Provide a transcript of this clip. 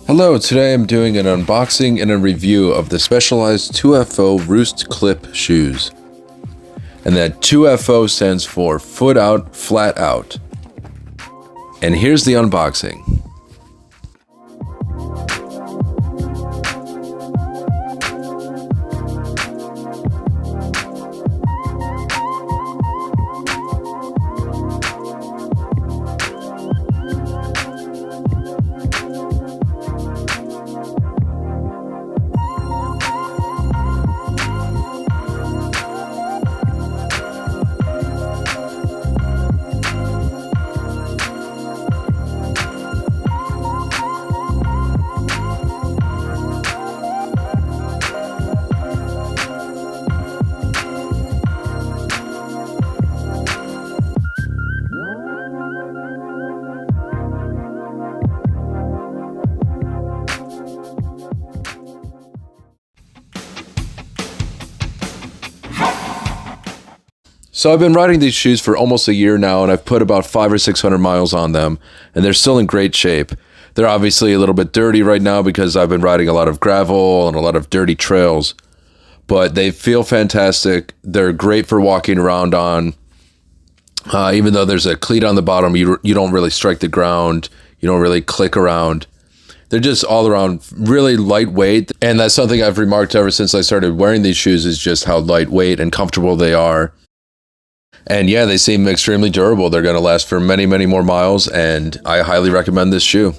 Hello, today I'm doing an unboxing and a review of the Specialized 2FO Roost Clip shoes. And that 2FO stands for Foot Out, Flat Out. And here's the unboxing. So I've been riding these shoes for almost a year now, and I've put about 500 or 600 miles on them, and they're still in great shape. They're obviously a little bit dirty right now because I've been riding a lot of gravel and a lot of dirty trails, but they feel fantastic. They're great for walking around on. Even though there's a cleat on the bottom, you don't really strike the ground. You don't really click around. They're just all around really lightweight, and that's something I've remarked ever since I started wearing these shoes, is just how lightweight and comfortable they are. And yeah, they seem extremely durable. They're going to last for many, many more miles, and I highly recommend this shoe.